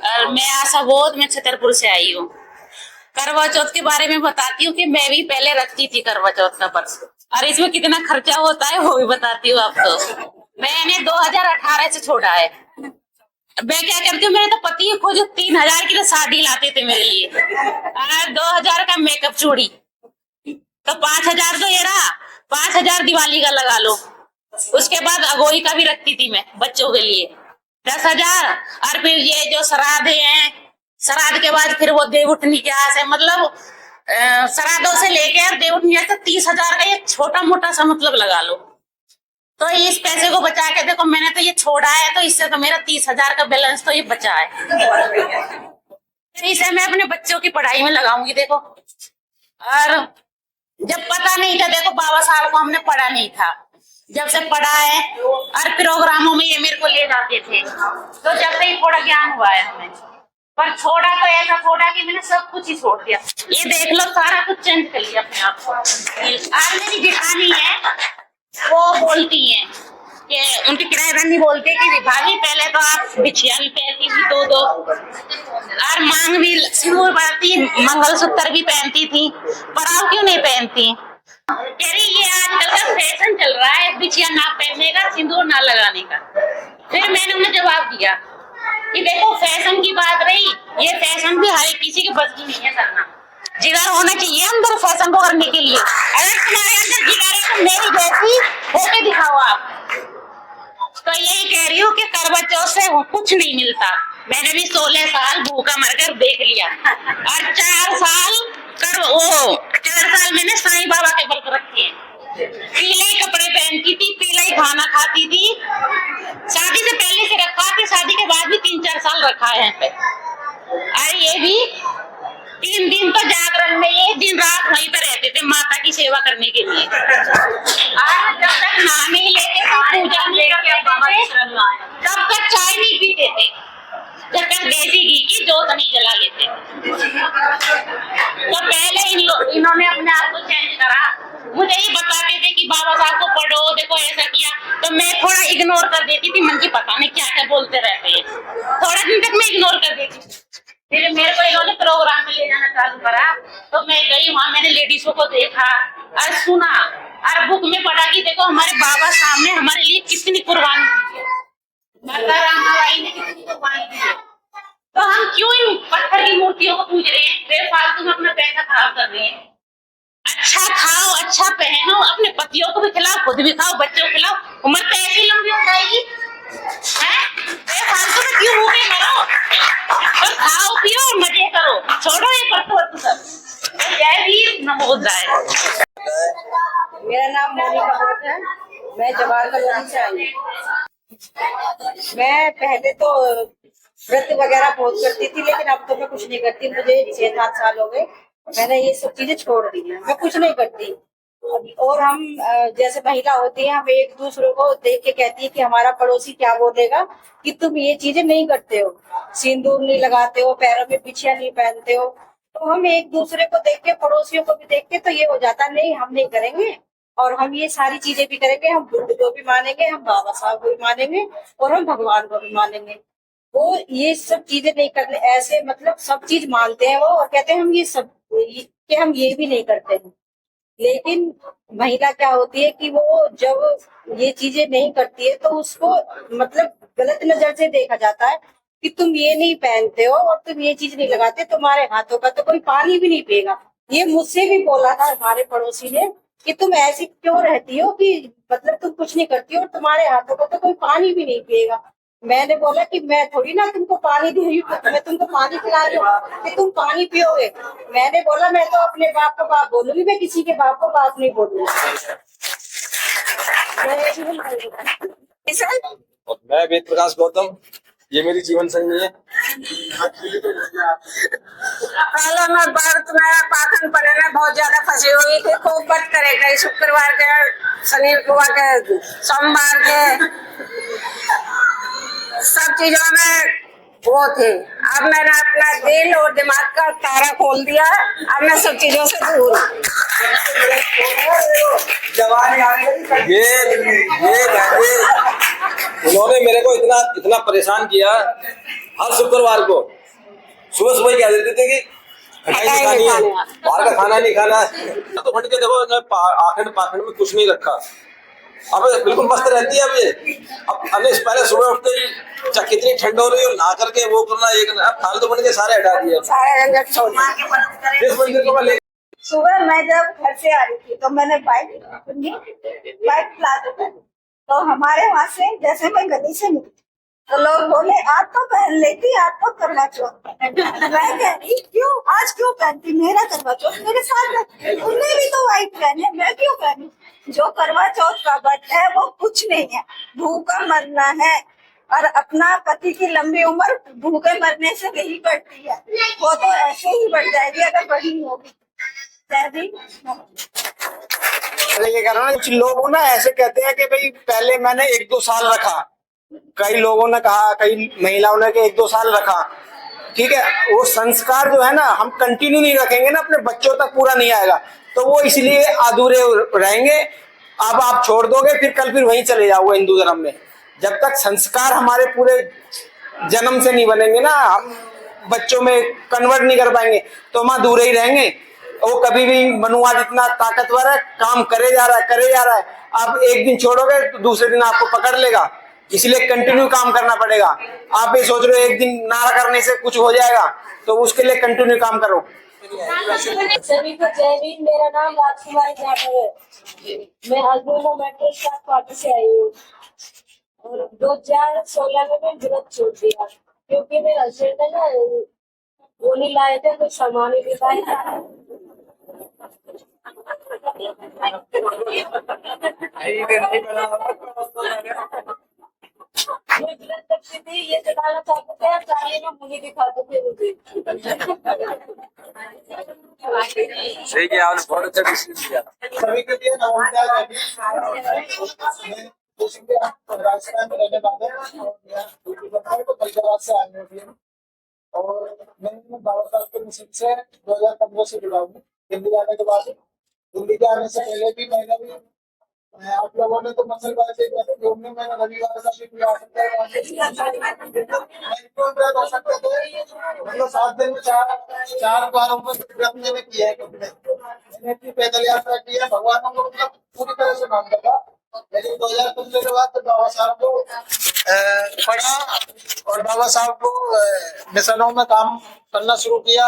और मैं आशा बोध, मैं छतरपुर से आई हूँ। करवा चौथ के बारे में बताती हूँ कि मैं भी पहले रखती थी करवा चौथ का पर्स, और इसमें कितना खर्चा होता है वो भी बताती हूँ आपको। मैंने 2018 से छोड़ा है। मैं क्या करती हूँ, मेरे तो पति को जो 3000 की तो साड़ी लाते थे मेरे लिए, और 2000 का मेकअप चूड़ी, तो 5000 तो ये रहा, 5000 दिवाली का लगा लो। उसके बाद अगोई का भी रखती थी मैं बच्चों के लिए 10,000, और फिर ये जो श्राद्ध है, श्राद्ध के बाद फिर वो देवउठनी के आस है, मतलब श्राद्धों से लेकर देवउठनी तक 30,000 का ये छोटा मोटा सा मतलब लगा लो। तो इस पैसे को बचा के देखो, मैंने तो ये छोड़ा है, तो इससे तो मेरा 30,000 का बैलेंस तो ये बचा है। इसे मैं अपने बच्चों की पढ़ाई में लगाऊंगी देखो। और जब पता नहीं था, देखो बाबा साहब को हमने पढ़ा नहीं था, जब से पढ़ा है और प्रोग्रामों में ये मेरे को ले जाते थे, तो जब से ही थोड़ा ज्ञान हुआ है हमें। पर छोड़ा तो ऐसा छोड़ा कि मैंने सब कुछ ही छोड़ दिया। ये देख लो, सारा कुछ चेंज कर लिया अपने आप को। आज मेरी जेठानी है, वो बोलती हैं कि उनकी किराएदार बोलते कि भाभी पहले तो आप बिछिया भी पहनती थी दो और मांग भी सिंदूर पहनती, मंगलसूत्र भी पहनती थी, पर आप क्यों नहीं पहनती? कह रही ये आजकल का फैशन चल रहा है बिछिया ना पहनने का, सिंदूर ना लगाने का। फिर मैंने उन्हें जवाब दिया कि देखो फैशन की बात रही, ये फैशन भी हर किसी के बस की नहीं है करना। जिगर होना चाहिए अंदर फैशन को करने के लिए। अगर तुम्हारे अंदर जिगर है तो मेरी जैसी होके दिखाओ आप। तो यही कह रही हूँ कि करवा चौथ से कुछ नहीं मिलता। मैंने भी 16 साल भूखा मरकर देख लिया, और 4 साल मैंने साईं बाबा के व्रत रखे हैं। पीले ही कपड़े पहनती थी, पीला ही खाना खाती थी। शादी से पहले से रखा थी, शादी के बाद भी 3-4 साल रखा है यहाँ पे। और ये भी 3 दिन तो जागरण में ये दिन रात वहीं पे रहते थे माता की सेवा करने के लिए। और जब तक नाम ही लेके पूजा नहीं करते थे, तब तक चाय नहीं पीते थे, जब तक देसी घी की जोत नहीं जला लेते। तो पहले इन्होंने अपने आप को चेंज करा। मुझे ये बताते थे कि बाबा साहब को पढ़ो, देखो ऐसा किया, तो मैं थोड़ा इग्नोर कर देती थी। मन की पता नहीं क्या क्या बोलते रहते हैं, थोड़ा दिन तक मैं इग्नोर कर देती थी। फिर मेरे को इन्होंने प्रोग्राम में ले जाना चालू करा, तो मैं गई वहां, मैंने लेडीजों को देखा और सुना, और बुक में पढ़ा कि देखो हमारे बाबा सामने हमारे लिए कितनी कुर्बानी की है, माता रामाबाई ने कितनी कुर्बानी दी है। तो हम क्यों इन पत्थर की मूर्तियों को पूज रहे हैं, बेफालतू में अपना पैसा खराब कर रहे हैं। अच्छा खाओ, अच्छा पहनो, अपने पतियों को भी खिलाओ, खुद भी खाओ, बच्चों को खिलाओ, उम्र तो ऐसी लंबी हो जाएगी। बेफालतू में क्यों भूखे मरो, और खाओ पियो और मजे करो, छोड़ो ये पत्थर सब। जय वीर नमोदय। मेरा नाम मोनिका भट्ट है, मैं जवाहरलाल से आई हूँ। मैं पहले तो व्रत वगैरह बहुत करती थी, लेकिन अब तो मैं कुछ नहीं करती। मुझे 6-7 साल हो गए, मैंने ये सब चीजें छोड़ दी है, मैं कुछ नहीं करती। और हम जैसे महिला होती है, हम एक दूसरे को देख के कहती है कि हमारा पड़ोसी क्या बोलेगा कि तुम ये चीजें नहीं करते हो, सिंदूर नहीं लगाते हो, पैरों में बिछिया नहीं पहनते हो। तो हम एक दूसरे को देख के, पड़ोसियों को भी देख के, तो ये हो जाता नहीं हम नहीं करेंगे, और हम ये सारी चीजें भी करेंगे। हम बुद्ध को भी मानेंगे, हम बाबा साहब को भी मानेंगे, और हम भगवान को भी मानेंगे। वो ये सब चीजें नहीं करने, ऐसे मतलब सब चीज मानते हैं वो, और कहते हैं हम ये सब कि हम ये भी नहीं करते हैं। लेकिन महिला क्या होती है कि वो जब ये चीजें नहीं करती है, तो उसको मतलब गलत नजर से देखा जाता है कि तुम ये नहीं पहनते हो और तुम ये चीज नहीं लगाते, तुम्हारे हाथों का तो कोई पानी भी नहीं पिएगा। ये मुझसे भी बोला था हमारे पड़ोसी ने कि तुम ऐसी क्यों रहती हो कि मतलब तुम कुछ नहीं करती हो और तुम्हारे हाथों का तो कोई पानी भी नहीं पिएगा। मैंने बोला कि मैं थोड़ी ना तुमको पानी दे रही हूँ, मैं तुमको पानी पिला रही हूँ कि तुम पानी पियोगे। मैंने बोला मैं तो अपने बाप को बाप बोलूंगी, मैं किसी के बाप को बाप नहीं बोलूंगी। मैं वेद प्रकाश गौतम, ये मेरी जीवन संगी है। पहले मैं व्रत में पाखंडपने में बहुत ज्यादा फंसी हुई थी, खूब व्रत करे गई, शुक्रवार के, शनिवार के, सोमवार के, सब चीजों में वो थे। अब मैंने अपना दिल और दिमाग का तारा खोल दिया, अब मैं सब चीजों से दूर हूँ। ये उन्होंने मेरे को इतना इतना परेशान किया। हर शुक्रवार को सुबह सुबह कह देते थे कि खटाई नहीं खानी है, बाहर का खाना नहीं खाना है। तो फट के देखो आखिर पाखंड में कुछ नहीं रखा। अब बिल्कुल मस्त रहती है। अब ये अब पहले सुबह उठते ही कितनी ठंड हो रही हो, नहा करके वो करना ये करना, अब फालतू बन के सारे हटा दिए। इस मंदिर को मैं सुबह मैं जब घर से आ रही थी तो मैंने बाइक चला तो हमारे वहाँ से जैसे मैं गली से निकली तो लोग बोले आज तो पहन लेती, आज तो करवा चौथ। मैं कह रही क्यों, आज क्यों पहनती, मेरा करवा चौथ मेरे साथ है, उन्हें भी तो व्हाइट पहने, मैं क्यों पहनूं। जो करवा चौथ का व्रत है वो कुछ नहीं है, भूखा मरना है और अपना पति की लंबी उम्र भूखे मरने से नहीं बढ़ती है, वो तो ऐसे ही बढ़ जाएगी अगर बढ़ी होगी। ये कह रहा हूँ, कुछ लोग ना ऐसे कहते हैं कि भाई पहले मैंने 1-2 साल रखा, कई लोगों ने कहा, कई महिलाओं ने कि 1-2 साल रखा, ठीक है। वो संस्कार जो है ना हम कंटिन्यू नहीं रखेंगे ना, अपने बच्चों तक पूरा नहीं आएगा, तो वो इसलिए अधूरे रहेंगे। अब आप छोड़ दोगे फिर वहीं चले जाओगे हिंदू धर्म में। जब तक संस्कार हमारे पूरे जन्म से नहीं बनेंगे ना, हम बच्चों में कन्वर्ट नहीं कर पाएंगे, तो हम अधूरे ही रहेंगे। वो कभी भी मनुवाद इतना ताकतवर है, काम करे जा रहा है। आप एक दिन छोड़ोगे तो दूसरे दिन आपको पकड़ लेगा, इसलिए कंटिन्यू काम करना पड़ेगा। आप ये सोच रहे हो एक दिन ना करने से कुछ हो जाएगा, तो उसके लिए कंटिन्यू काम करो। सभी को जय भीम। मेरा नाम राजकुमारी जाटव है। मैं हसबैंड मेट्रो स्टाफ पार्टी से आई हूँ और 2016 में मैं व्रत छोड़ दिया क्योंकि मेरे हस्बैंड ने ना वो नहीं लाए थे, कुछ सामान ही नहीं लाए। मैं व्रत रखती थी, ये जताना चाहते थे, चाहे में मुझे दिखाते थे मुझे। सही किया आपने, बहुत अच्छा डिसीजन लिया। सभी के लिए नमस्कार। राजस्थान में रहने वाले और फरीदाबाद से आए हुए हैं और मैं बाबा साहब के मिशन से 2015 से जुड़ा हूँ। दिल्ली आने के बाद, दिल्ली के आने से पहले भी मैंने भी आप लोगों ने तो मंगलवार से घूमने, मैंने रविवार का भी आ सकता है, मतलब 7 दिन में 4 बारों में मैंने किया है। मैंने अपनी पैदल यात्रा की है, भगवान को मतलब पूरी तरह से मानता था। लेकिन 2015 के बाद बाबा साहब को पढ़ा और बाबा साहब को मिशनों में काम करना शुरू किया,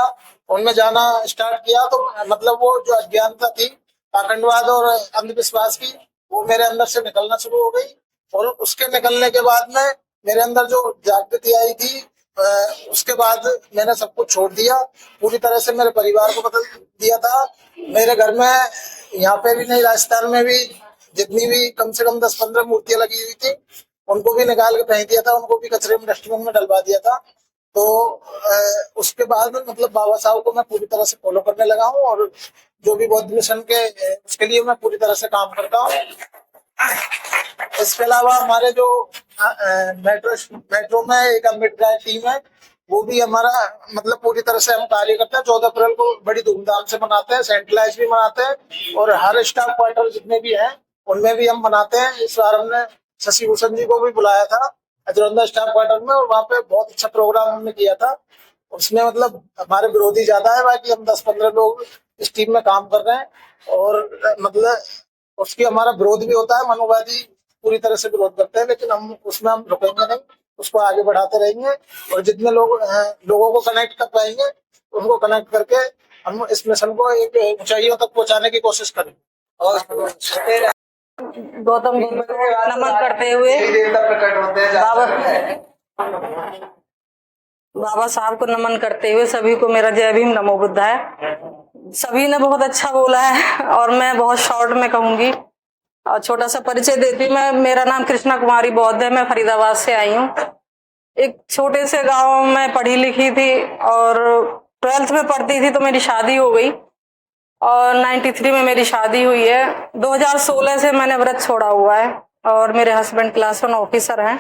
उनमें जाना स्टार्ट किया, तो मतलब वो जो अज्ञानता थी पाखंडवाद और अंधविश्वास की, वो मेरे अंदर से निकलना शुरू हो गई। और उसके निकलने के बाद में मेरे अंदर जो जागृति आई थी, उसके बाद मैंने सब कुछ छोड़ दिया, पूरी तरह से मेरे परिवार को बदल दिया था। मेरे घर में यहाँ पे भी नहीं, राजस्थान में भी जितनी भी कम से कम 10-15 मूर्तियां लगी हुई थी, उनको भी निकाल के फेंक दिया था, उनको भी कचरे में डस्टबिन में डलवा दिया था। तो उसके बाद में मतलब बाबा साहब को मैं पूरी तरह से फॉलो करने लगा हूँ और जो भी बौद्ध मिशन के उसके लिए मैं पूरी तरह से काम करता हूँ। इसके अलावा हमारे जो मेट्रो में एक अमृत ड्राइव टीम है, वो भी हमारा मतलब पूरी तरह से हम कार्य करते हैं। 14 अप्रैल को बड़ी धूमधाम से मनाते हैं, सेंट्रलाइज भी मनाते हैं और हर स्टाफ क्वार्टर जितने भी हैं उनमें भी हम मनाते हैं। इस बार हमने शशि भूषण जी को भी बुलाया था अजरंदा स्टाफ क्वार्टर में और वहाँ पे बहुत अच्छा प्रोग्राम हमने किया था। उसमें मतलब हमारे विरोधी ज्यादा है, बाकी हम 10-15 लोग इस टीम में काम कर रहे हैं और मतलब उसकी हमारा विरोध भी होता है, मनोवादी पूरी तरह से विरोध करते हैं, लेकिन हम रुकेंगे नहीं, उसको आगे बढ़ाते रहेंगे और जितने लोगों को कनेक्ट कर पाएंगे उनको कनेक्ट करके हम इस मिशन को एक ऊंचाइयों तक पहुंचाने की कोशिश करें। और गौतम बुद्ध को नमन करते हुए बाबा साहब को नमन करते हुए सभी को मेरा जय भीम नमो बुद्ध है। सभी ने बहुत अच्छा बोला है और मैं बहुत शॉर्ट में कहूंगी और छोटा सा परिचय देती मैं। मेरा नाम कृष्णा कुमारी बौद्ध है, मैं फरीदाबाद से आई हूँ। एक छोटे से गांव में पढ़ी लिखी थी और 12th में पढ़ती थी तो मेरी शादी हो गई और 93 में मेरी शादी हुई है। 2016 से मैंने व्रत छोड़ा हुआ है और मेरे हस्बैंड क्लास 1 ऑफिसर हैं।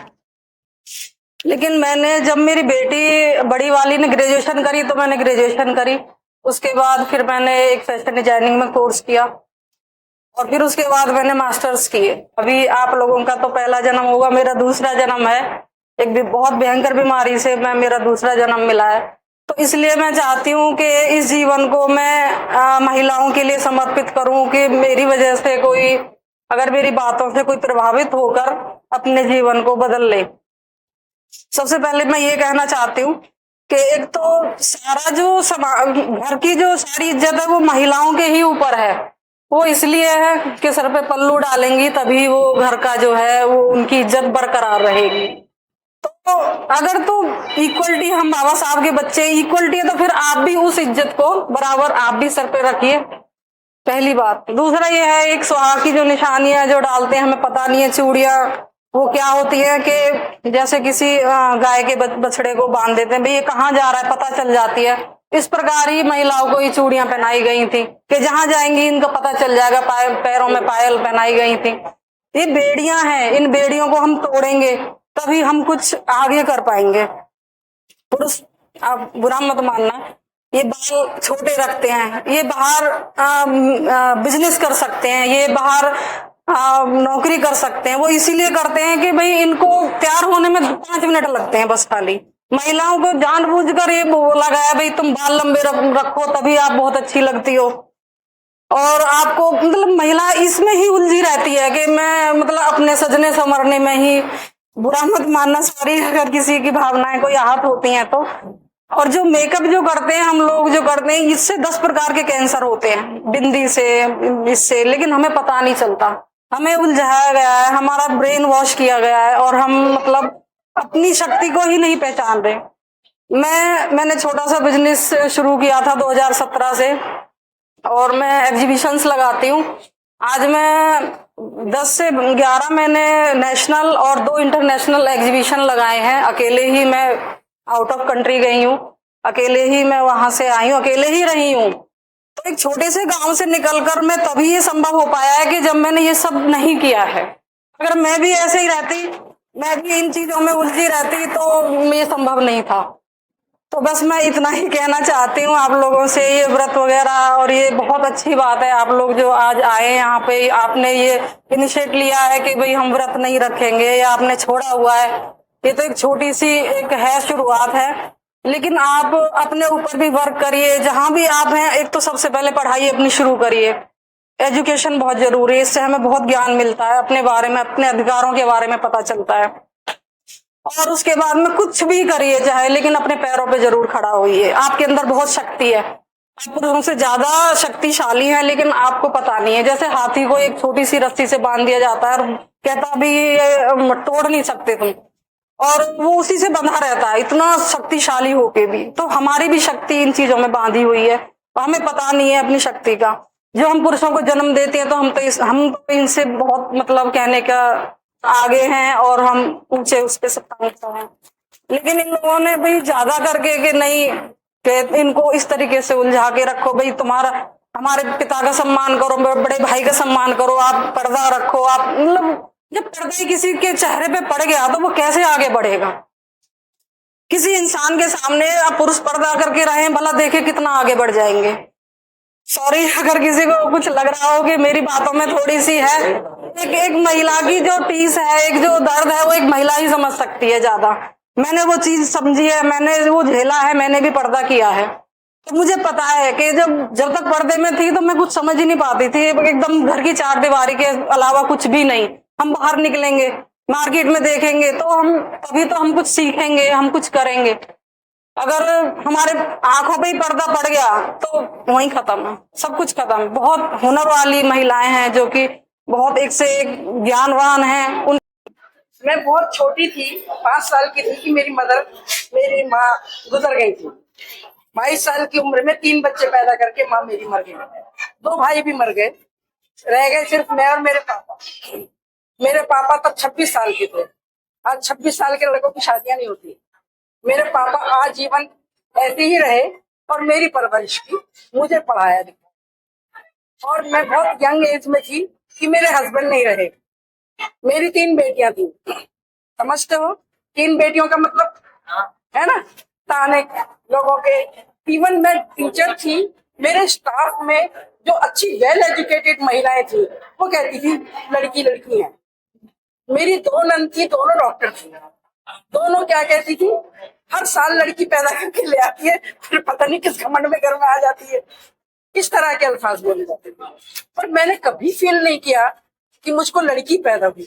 लेकिन मैंने जब मेरी बेटी बड़ी वाली ने ग्रेजुएशन करी तो मैंने ग्रेजुएशन करी, उसके बाद फिर मैंने एक फैशन डिजाइनिंग में कोर्स किया और फिर उसके बाद मैंने मास्टर्स किए। अभी आप लोगों का तो पहला जन्म होगा, मेरा दूसरा जन्म है। एक भी बहुत भयंकर बीमारी से मेरा दूसरा जन्म मिला है। तो इसलिए मैं चाहती हूँ कि इस जीवन को मैं महिलाओं के लिए समर्पित करूँ कि मेरी वजह से कोई, अगर मेरी बातों से कोई प्रभावित होकर अपने जीवन को बदल ले। सबसे पहले मैं ये कहना चाहती हूँ कि एक तो सारा जो घर की जो सारी इज्जत है वो महिलाओं के ही ऊपर है। वो इसलिए है कि सर पे पल्लू डालेंगी तभी वो घर का जो है वो उनकी इज्जत बरकरार रहेगी। तो अगर तो इक्वलिटी, हम बाबा साहब के बच्चे इक्वलिटी है, तो फिर आप भी उस इज्जत को बराबर आप भी सर पे रखिए, पहली बात। दूसरा ये है, एक सुहाग की जो निशानियां जो डालते हैं, हमें पता नहीं है चूड़ियां वो क्या होती है, कि जैसे किसी गाय के बछड़े को बांध देते हैं, भाई ये कहाँ जा रहा है पता चल जाती है। इस प्रकार ही महिलाओं को ये चूड़ियां पहनाई गई थी कि जहां जाएंगी इनको पता चल जाएगा। पैरों में पायल पहनाई गई थी। ये बेड़ियां हैं, इन बेड़ियों को हम तोड़ेंगे तभी हम कुछ आगे कर पाएंगे। पुरुष, आप बुरा मत मानना, ये बाल छोटे रखते हैं, ये बाहर बिजनेस कर सकते हैं, ये बाहर नौकरी कर सकते हैं। वो इसीलिए करते हैं कि भाई इनको तैयार होने में 5 मिनट लगते हैं बस खाली। महिलाओं को जानबूझकर ये बोला गया भाई तुम बाल लंबे रखो तभी आप बहुत अच्छी लगती हो। और आपको मतलब महिला इसमें ही उलझी रहती है कि मैं मतलब अपने सजने संवरने में ही, बुरा मत मानना, सॉरी अगर किसी की भावनाएं कोई आहत होती हैं तो। और जो मेकअप जो करते हैं हम लोग जो करते हैं, इससे 10 प्रकार के कैंसर होते हैं, बिंदी से, इससे, लेकिन हमें पता नहीं चलता। हमें उलझाया गया है, हमारा ब्रेन वॉश किया गया है और हम मतलब अपनी शक्ति को ही नहीं पहचान रहे। मैंने छोटा सा बिजनेस शुरू किया था 2017 से, और मैं एग्जीबिशंस लगाती हूँ। आज मैं 10 से 11 मैंने नेशनल और 2 इंटरनेशनल एग्जीबिशन लगाए हैं। अकेले ही मैं आउट ऑफ कंट्री गई हूँ, अकेले ही मैं वहां से आई हूँ, अकेले ही रही हूँ। तो एक छोटे से गांव से निकलकर मैं तभी ये संभव हो पाया है कि जब मैंने ये सब नहीं किया है। अगर मैं भी ऐसे ही रहती, मैं भी इन चीजों में उलझी रहती तो ये संभव नहीं था। तो बस मैं इतना ही कहना चाहती हूँ आप लोगों से, ये व्रत वगैरह, और ये बहुत अच्छी बात है आप लोग जो आज आए यहाँ पे, आपने ये इनिशिएट लिया है कि भाई हम व्रत नहीं रखेंगे या आपने छोड़ा हुआ है। ये तो एक छोटी सी एक है शुरुआत है, लेकिन आप अपने ऊपर भी वर्क करिए। जहां भी आप हैं, एक तो सबसे पहले पढ़ाई अपनी शुरू करिए। एजुकेशन बहुत जरूरी है, इससे हमें बहुत ज्ञान मिलता है, अपने बारे में, अपने अधिकारों के बारे में पता चलता है। और उसके बाद में कुछ भी करिए चाहे, लेकिन अपने पैरों पे जरूर खड़ा होइए। आपके अंदर बहुत शक्ति है, आप पुरुषों से ज्यादा शक्तिशाली हैं, लेकिन आपको पता नहीं है। जैसे हाथी को एक छोटी सी रस्सी से बांध दिया जाता है और कहता भी ये तोड़ नहीं सकते तुम, और वो उसी से बंधा रहता है इतना शक्तिशाली होके भी। तो हमारी भी शक्ति इन चीजों में बांधी हुई है, हमें पता नहीं है अपनी शक्ति का। जो हम पुरुषों को जन्म देते हैं तो हम तो इनसे बहुत मतलब कहने का आगे हैं और हम ऊंचे उसके सत्ता हैं। लेकिन इन लोगों ने भाई ज्यादा करके कि नहीं, कि इनको इस तरीके से उलझा के रखो, भाई तुम्हारा, हमारे पिता का सम्मान करो, बड़े भाई का सम्मान करो, आप पर्दा रखो। आप मतलब जब पर्दा किसी के चेहरे पे पड़ गया तो वो कैसे आगे बढ़ेगा। किसी इंसान के सामने आप पुरुष पर्दा करके रहे, भला देखे कितना आगे बढ़ जाएंगे। सॉरी अगर किसी को कुछ लग रहा हो कि मेरी बातों में थोड़ी सी है, एक महिला की जो टीस है, एक जो दर्द है, वो एक महिला ही समझ सकती है ज्यादा। मैंने वो चीज समझी है, मैंने वो झेला है, मैंने भी पर्दा किया है, तो मुझे पता है कि जब तक पर्दे में थी तो मैं कुछ समझ ही नहीं पाती थी। एकदम घर की 4 दीवारी के अलावा कुछ भी नहीं। हम बाहर निकलेंगे, मार्केट में देखेंगे तो तभी तो हम कुछ सीखेंगे, हम कुछ करेंगे। अगर हमारे आंखों पे ही पर्दा पड़ गया तो वहीं खत्म है, सब कुछ खत्म। बहुत हुनर वाली महिलाएं हैं जो कि बहुत एक से एक ज्ञानवान हैं। मैं बहुत छोटी थी, 5 साल की थी कि मेरी माँ गुजर गई थी। 22 साल की उम्र में 3 बच्चे पैदा करके माँ मेरी मर गई। 2 भाई भी मर गए, रह गए सिर्फ मैं और मेरे पापा। मेरे पापा तब 26 साल के थे। आज 26 साल के लड़कों की शादियां नहीं होती। मेरे पापा आजीवन ऐसे ही रहे और मेरी परवरिश की, मुझे पढ़ाया लिखा। और मैं बहुत यंग एज में थी कि मेरे हस्बैंड नहीं रहे। मेरी 3 बेटियां थी, समझते हो? 3 बेटियों का मतलब है ना, ताने लोगों के। इवन मैं टीचर थी, मेरे स्टाफ में जो अच्छी वेल एजुकेटेड महिलाएं थी वो कहती थी लड़की लड़की है। मेरी दो नंद थी, दोनों डॉक्टर थी। दोनों क्या कहती थी, हर साल लड़की पैदा करके ले आती है, फिर पता नहीं किस घमंड में घर में आ जाती है। इस तरह के अल्फाज बोले जाते थे। पर मैंने कभी फील नहीं किया कि मुझको लड़की पैदा हुई,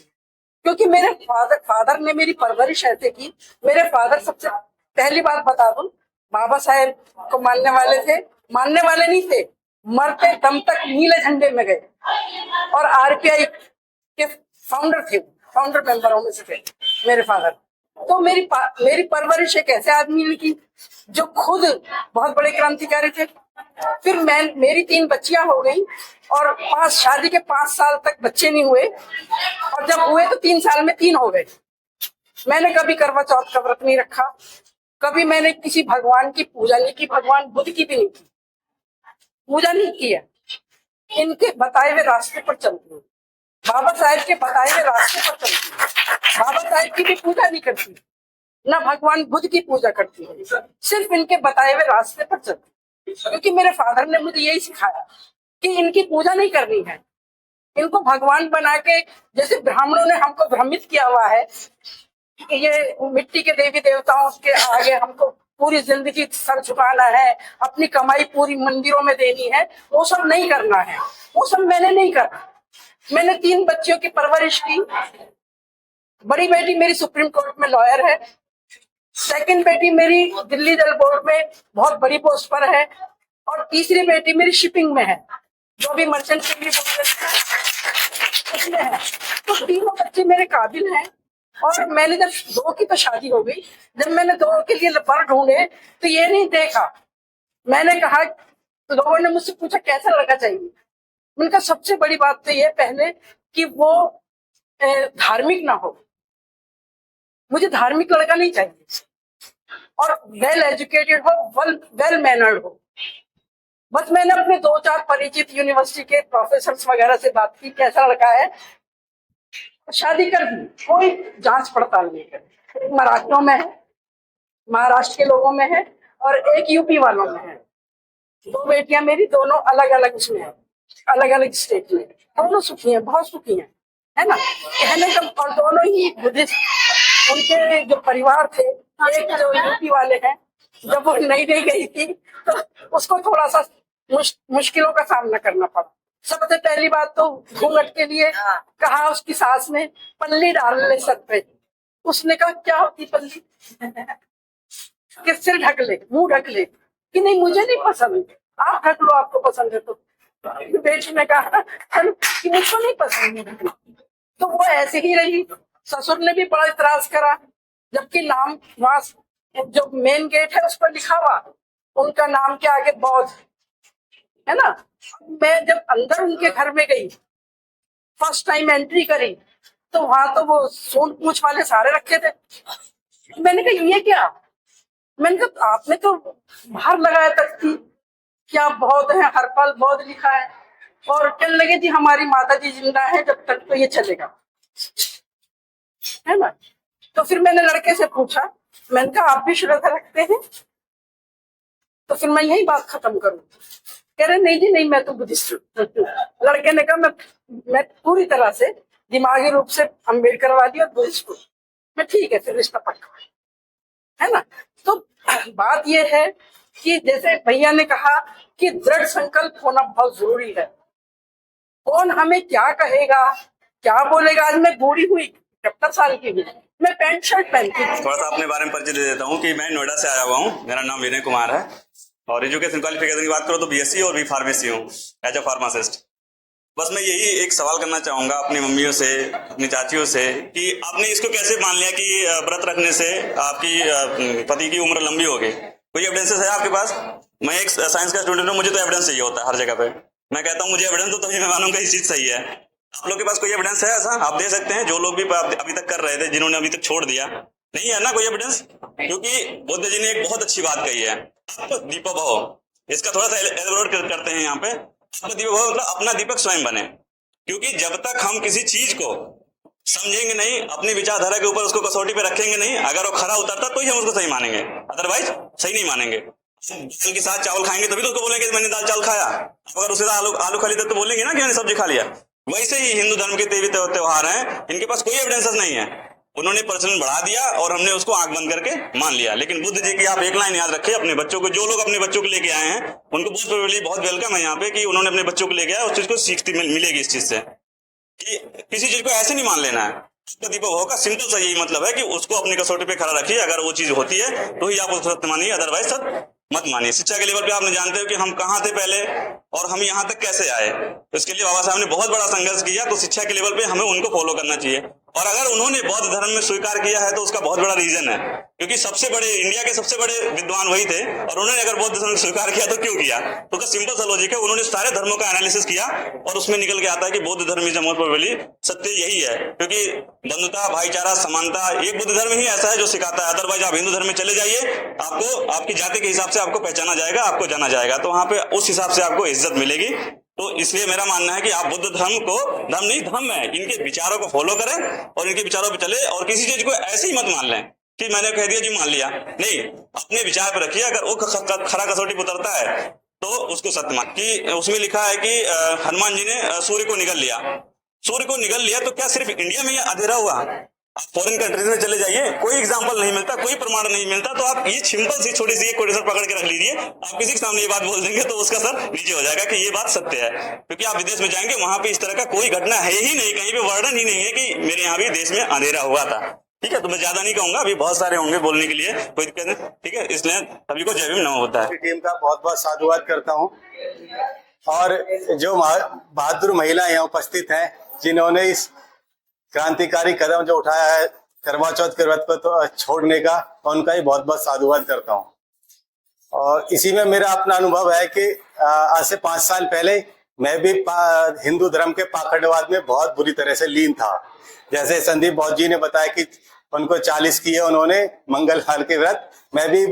क्योंकि मेरे फादर ने मेरी परवरिश ऐसे की। मेरे फादर, सबसे पहली बात बता दूं, बाबा साहेब को मानने वाले थे, मानने वाले नहीं थे, मरते दम तक नीले झंडे में गए और आरपीआई के फाउंडर थे, फाउंडर मेंबरों में से थे मेरे फादर। तो मेरी परवरिश एक ऐसे आदमी ने की जो खुद बहुत बड़े क्रांतिकारी थे। फिर मेरी 3 बच्चियां हो गई और शादी के 5 साल तक बच्चे नहीं हुए, और जब हुए तो 3 साल में 3 हो गए। मैंने कभी करवा चौथ का व्रत नहीं रखा, कभी मैंने किसी भगवान की पूजा नहीं की, भगवान बुद्ध की भी नहीं की, पूजा नहीं की है। इनके बताए हुए रास्ते पर चलती हूँ, बाबा साहेब के बताए हुए रास्ते पर चलती हूँ। बाबा साहेब की भी पूजा नहीं करती, ना भगवान बुद्ध की पूजा करती है, सिर्फ इनके बताए हुए रास्ते पर चलती। क्योंकि मेरे फादर ने मुझे यही सिखाया कि इनकी पूजा नहीं करनी है, इनको भगवान बना के, जैसे ब्राह्मणों ने हमको भ्रमित किया हुआ है कि ये मिट्टी के देवी देवताओं के आगे हमको पूरी जिंदगी सर झुकाना है, अपनी कमाई पूरी मंदिरों में देनी है, वो सब नहीं करना है। वो सब मैंने नहीं करा। मैंने 3 बच्चियों की परवरिश की। बड़ी बेटी मेरी सुप्रीम कोर्ट में लॉयर है, सेकंड बेटी मेरी दिल्ली जल बोर्ड में बहुत बड़ी पोस्ट पर है, और तीसरी बेटी मेरी शिपिंग में है, जो भी मर्चेंट नेवी उसमें है। तो तीनों बच्चे मेरे काबिल हैं। और मैंने जब 2 की तो शादी हो गई, जब मैंने 2 के लिए वर ढूंढे तो ये नहीं देखा। मैंने कहा, तो लोगों ने मुझसे पूछा कैसा लगा चाहिए। उनका सबसे बड़ी बात तो ये पहले कि वो धार्मिक ना हो, मुझे धार्मिक लड़का नहीं चाहिए, और वेल एजुकेटेड हो, वेल मैनर्ड हो। बस मैंने अपने 2-4 परिचित यूनिवर्सिटी के प्रोफेसर वगैरह से बात की, कैसा लड़का है, शादी कर दी, कोई जांच पड़ताल नहीं करी। मराठियों में है, महाराष्ट्र के लोगों में है, और एक यूपी वालों में है। 2 बेटियां मेरी, दोनों अलग अलग उसमें है, अलग अलग स्टेट में। दोनों सुखी हैं, बहुत सुखी हैं, है ना, कहने का। और दोनों ही बुद्धिस्ट, उनके जो परिवार थे, एक जो यूपी वाले हैं, जब वो नई गई थी तो उसको थोड़ा सा मुश्किलों का सामना करना पड़ा। सबसे पहली बात तो घूंघट के लिए कहा उसकी सास ने, पल्ली डाल ले सर पे। उसने कहा क्या होती पल्ली कि सिर ढक ले, मुंह ढक ले, कि नहीं मुझे नहीं पसंद, आप ढक लो, आपको पसंद है तो। बेटी ने कहा कि मुझको नहीं पसंद, तो वो ऐसे ही रही। ससुर ने भी बड़ा इतराज करा, जबकि नाम वहां जो मेन गेट है उस पर लिखा हुआ, उनका नाम के आगे बौद्ध है ना। मैं जब अंदर उनके घर में गई, फर्स्ट टाइम एंट्री करी, तो वहां तो वो सूंड पूछ वाले सारे रखे थे। मैंने कहा ये क्या, मैंने कहा आपने तो बाहर लगाया तक थी, क्या बौद्ध है, हर पल बौद्ध लिखा है। और कहने लगे जी हमारी माता जी जिंदा है, जब तक तो ये चलेगा, है ना। तो फिर मैंने लड़के से पूछा, मैंने कहा आप भी श्रद्धा रखते हैं, तो फिर मैं यही बात खत्म करूं। कह रहे नहीं जी नहीं, मैं तो बुद्धिस्ट हूं। लड़के ने कहा मैं पूरी तरह से दिमागी रूप से अम्बेडकरवादी और बुद्धिस्ट हूं। मैं ठीक है, फिर रिश्ता पक्का है ना। तो बात यह है कि जैसे भैया ने कहा कि दृढ़ संकल्प होना बहुत जरूरी है। कौन हमें क्या कहेगा, क्या बोलेगा। आज मैं बूढ़ी हुई, 70 साल की हुई, मैं पैंट शर्ट पहनती हूँ। थोड़ा सा अपने बारे में परिचय दे देता हूँ कि मैं नोएडा से आया हुआ हूँ। मेरा नाम विनय कुमार है, और एजुकेशन क्वालिफिकेशन की बात करो तो बीएससी और बी फार्मेसी हूँ एज ए फार्मासिस्ट। बस मैं यही एक सवाल करना चाहूंगा अपनी मम्मियों से, अपनी चाचियों से, कि आपने इसको कैसे मान लिया कि व्रत रखने से आपकी पति की उम्र लंबी हो गई। कोई एविडेंसेस है आपके पास? मैं एक साइंस का स्टूडेंट हूँ, मुझे तो एविडेंस चाहिए होता है हर जगह पे। मैं कहता हूँ मुझे एविडेंस, तो तभी मैं मानूंगा ये चीज सही है। आप लोग के पास कोई एविडेंस है ऐसा? आप दे सकते हैं, जो लोग भी अभी तक कर रहे थे, जिन्होंने अभी तक छोड़ दिया, नहीं है ना कोई एविडेंस? क्योंकि बुद्ध जी ने एक बहुत अच्छी बात कही है, दीपो भव। इसका थोड़ा सा एलैबोरेट करते हैं यहाँ पे। दीपो भव मतलब अपना दीपक स्वयं बने। क्योंकि जब तक हम किसी चीज को समझेंगे नहीं, अपनी विचारधारा के ऊपर उसको कसौटी पे रखेंगे नहीं, अगर वो खरा उतरता तो ही हम उसको सही मानेंगे, अदरवाइज सही नहीं मानेंगे। दाल के साथ चावल खाएंगे तभी तो उसको बोलेंगे मैंने दाल चावल खाया। अगर उसके साथ आलू खा लिया तो बोलेंगे ना कि मैंने सब्जी खा लिया। वैसे ही हिंदू धर्म के देवी त्योहार हैं, इनके पास कोई एविडेंसेस नहीं है, उन्होंने प्रचलन बढ़ा दिया और हमने उसको आंख बंद करके मान लिया। लेकिन बुद्ध जी की आप एक लाइन याद रखिए, अपने बच्चों को, जो लोग अपने बच्चों को लेके आए हैं उनको बहुत प्रोबेबली बहुत वेलकम है यहाँ पे कि उन्होंने अपने बच्चों को लेके आया, उस चीज को सीख मिलेगी इस चीज से कि किसी चीज को ऐसे नहीं मान लेना है। उसका दीपक भाव का सिंपल सा यही मतलब है कि उसको अपनी कसौटी पे खड़ा रखिए, अगर वो चीज होती है तो ही आप उसको सत्य मानिए, अदरवाइज सत्य मत मानिए। शिक्षा के लेवल पे आपने जानते हो कि हम कहाँ थे पहले और हम यहाँ तक कैसे आए, तो इसके लिए बाबा साहब ने बहुत बड़ा संघर्ष किया। तो शिक्षा के लेवल पे हमें उनको फॉलो करना चाहिए। और अगर उन्होंने बौद्ध धर्म में स्वीकार किया है तो उसका बहुत बड़ा रीजन है, क्योंकि सबसे बड़े इंडिया के सबसे बड़े विद्वान वही थे और उन्होंने अगर बौद्ध धर्म स्वीकार किया तो क्यों किया। तो उसका सिंपल सा लॉजिक है, उन्होंने सारे धर्मों का एनालिसिस किया और उसमें निकल के आता है कि बौद्ध धर्म इज मोर प्रोबेबली सत्य यही है, क्योंकि बंधुता, भाईचारा, समानता, एक बुद्ध धर्म ही ऐसा है जो सिखाता है। अदरवाइज आप हिंदू धर्म में चले जाइए, आपको आपकी जाति के हिसाब से आपको पहचाना जाएगा, आपको जाना जाएगा, तो वहां पे उस हिसाब से आपको इज्जत मिलेगी। तो इसलिए मेरा मानना है कि आप बुद्ध धर्म को, धर्म नहीं धर्म है, इनके विचारों को फॉलो करें और इनके विचारों पे चले और किसी चीज को ऐसे ही मत मान लें कि मैंने कह दिया जी मान लिया, नहीं, अपने विचार पे रखिए। अगर वो खरा कसौटी पे उतरता है तो उसको सत्य मान। कि उसमें लिखा है कि हनुमान जी ने सूर्य को निगल लिया। सूर्य को निगल लिया तो क्या सिर्फ इंडिया में ये अंधेरा हुआ? आप फॉरेन कंट्रीज में चले जाइए, कोई एग्जांपल नहीं मिलता, कोई प्रमाण नहीं मिलता। तो आप ये सिंपल सी छोटी सी कोटेशन पकड़ के रख लीजिए, आप किसी के सामने ये बात बोल देंगे तो उसका सर नीचे हो जाएगा कि ये बात सत्य है। क्योंकि आप विदेश में जाएंगे, वहां पे इस तरह का कोई घटना है ही नहीं, कहीं पे वर्णन ही नहीं है कि मेरे यहाँ भी देश में अंधेरा हुआ था। ठीक है, तो मैं ज्यादा नहीं कहूंगा, अभी बहुत सारे होंगे बोलने के लिए, कोई दिक्कत नहीं। ठीक है, इसलिए सभी को जय भीम नमो होता है। टीम का बहुत बहुत साधुवाद करता हूँ। और जो बहादुर महिला यहाँ उपस्थित हैं, जिन्होंने इस क्रांतिकारी कदम जो उठाया है करवा चौथ के व्रत को तो छोड़ने का, उनका ही बहुत बहुत साधुवाद करता हूँ। और इसी में मेरा अपना अनुभव है कि आज से 5 साल पहले मैं भी हिंदू धर्म के पाखंडवाद में बहुत बुरी तरह से लीन था। जैसे संदीप बौद्ध जी ने बताया कि उनको 40 किए उन्होंने मंगलवार के व्रत, मैं भी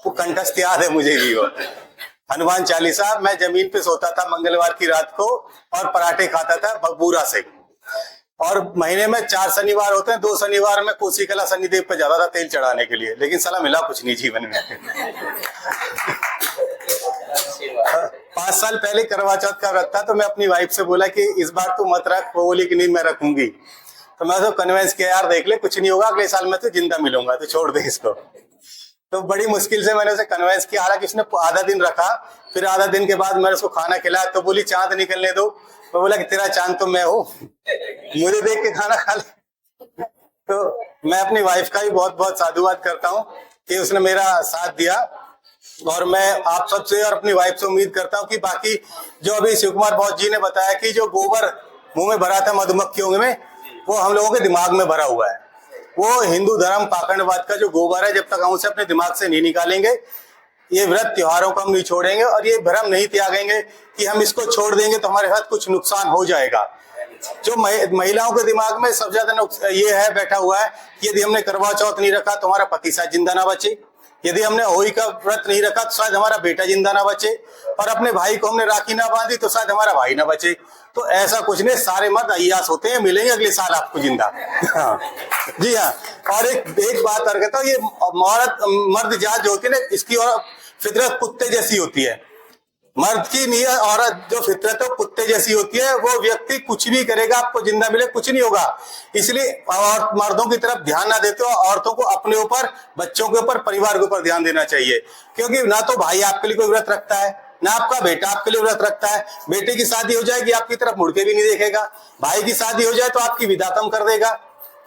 कंठस्थ याद है मुझे भी वो हनुमान चालीसा। मैं जमीन पे सोता था मंगलवार की रात को और पराठे खाता था बबूरा से। और महीने में 4 शनिवार होते हैं, 2 शनिवार में कोसी कला शनिदेव पे जाता था तेल चढ़ाने के लिए, लेकिन साला मिला कुछ नहीं जीवन में। 5 साल पहले करवा चौथ का व्रत था, तो मैं अपनी वाइफ से बोला कि इस बार तू मत रख, वो बोली कि नहीं मैं रखूंगी। तो मैं तो कन्विंस किया, यार देख ले कुछ नहीं होगा, अगले साल में तो जिंदा मिलूंगा, तो छोड़ दे इसको। तो बड़ी मुश्किल से मैंने उसे कन्विंस किया। हालांकि उसने आधा दिन रखा, फिर आधा दिन के बाद मैंने उसको खाना खिलाया, तो बोली चांद निकलने दो। मैं बोला कि तेरा चांद तो मैं हूँ, मुझे देख के खाना खा ले। तो मैं अपनी वाइफ का भी बहुत बहुत साधुवाद करता हूँ कि उसने मेरा साथ दिया। और मैं आप सबसे और अपनी वाइफ से उम्मीद करता हूँ कि बाकी जो अभी शिव कुमार बौद्ध जी ने बताया कि जो गोबर मुंह में भरा था मधुमक्खियों में, वो हम लोगों के दिमाग में भरा हुआ है। वो हिंदू धर्म पाखंडवाद का जो गोबर है, जब तक हम उसे अपने दिमाग से नहीं निकालेंगे, ये व्रत त्योहारों को हम नहीं छोड़ेंगे और ये भ्रम नहीं त्यागेंगे कि हम इसको छोड़ देंगे तो हमारे साथ कुछ नुकसान हो जाएगा। जो महिलाओं के दिमाग में सबसे ज्यादा ये है बैठा हुआ है कि यदि हमने करवा चौथ नहीं रखा तो हमारा पति शायद जिंदा ना बचे, यदि हमने होली का व्रत नहीं रखा तो शायद हमारा बेटा जिंदा ना बचे, और अपने भाई को हमने राखी ना बांधी तो शायद हमारा भाई ना बचे। तो ऐसा कुछ नहीं, सारे मर्द अय्यास होते हैं, मिलेंगे अगले साल आपको जिंदा। हाँ जी हाँ। और एक बात और कहता हूँ, ये मर्द जात जो होती है ना, इसकी और फितरत कुत्ते जैसी होती है। मर्द की नहीं, औरत जो फितरत है कुत्ते जैसी होती है। वो व्यक्ति कुछ भी करेगा, आपको जिंदा मिले कुछ नहीं होगा। इसलिए और मर्दों की तरफ ध्यान ना देते हो, औरतों को अपने ऊपर, बच्चों के ऊपर, परिवार के ऊपर ध्यान देना चाहिए। क्योंकि ना तो भाई आपके लिए कोई व्रत रखता है, ना आपका बेटा आपके लिए व्रत रखता है। बेटे की शादी हो जाएगी, आपकी तरफ मुड़ के भी नहीं देखेगा। भाई की शादी हो जाए तो आपकी विदा कम कर देगा।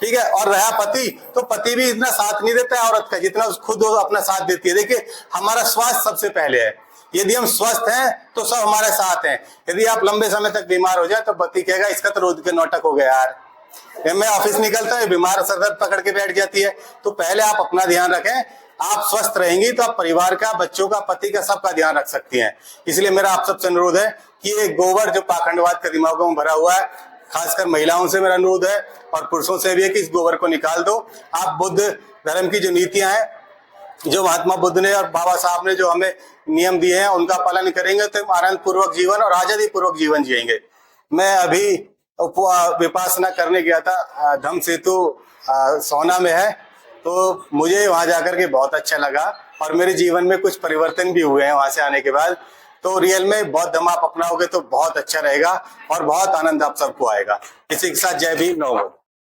ठीक है। और रहा पति, तो पति भी इतना साथ नहीं देता है औरत का जितना खुद अपना साथ देती है। देखिए, हमारा स्वास्थ्य सबसे पहले है। यदि हम स्वस्थ हैं तो सब हमारे साथ हैं। यदि आप लंबे समय तक बीमार हो जाए तो पति कहेगा इसका तो रोज के नौटक हो गया यार, मैं ऑफिस निकलता हूँ बीमार, सर दर्द पकड़ के बैठ जाती है। तो पहले आप अपना ध्यान रखें। आप स्वस्थ रहेंगी तो आप परिवार का, बच्चों का, पति का, सबका ध्यान रख सकती हैं। इसलिए मेरा आप सबसे अनुरोध है कि ये गोबर जो पाखंडवाद के दिमागों में भरा हुआ है, खासकर महिलाओं से मेरा अनुरोध है और पुरुषों से भी है कि इस गोबर को निकाल दो। आप बुद्ध धर्म की जो नीतियां हैं, जो महात्मा बुद्ध ने और बाबा साहब ने जो हमें नियम दिए हैं, उनका पालन करेंगे तो आनंद पूर्वक जीवन और आजादी पूर्वक जीवन जिएंगे। मैं अभी विपासना करने गया था, धम्म सेतु सोना में है, तो मुझे वहां जाकर के बहुत अच्छा लगा और मेरे जीवन में कुछ परिवर्तन भी हुए हैं वहां से आने के बाद। तो रियल में बौद्ध धर्म आप अपनाओगे तो बहुत अच्छा रहेगा और बहुत आनंद आप सबको आएगा। इसी के साथ जय भीम, नमो बुद्ध।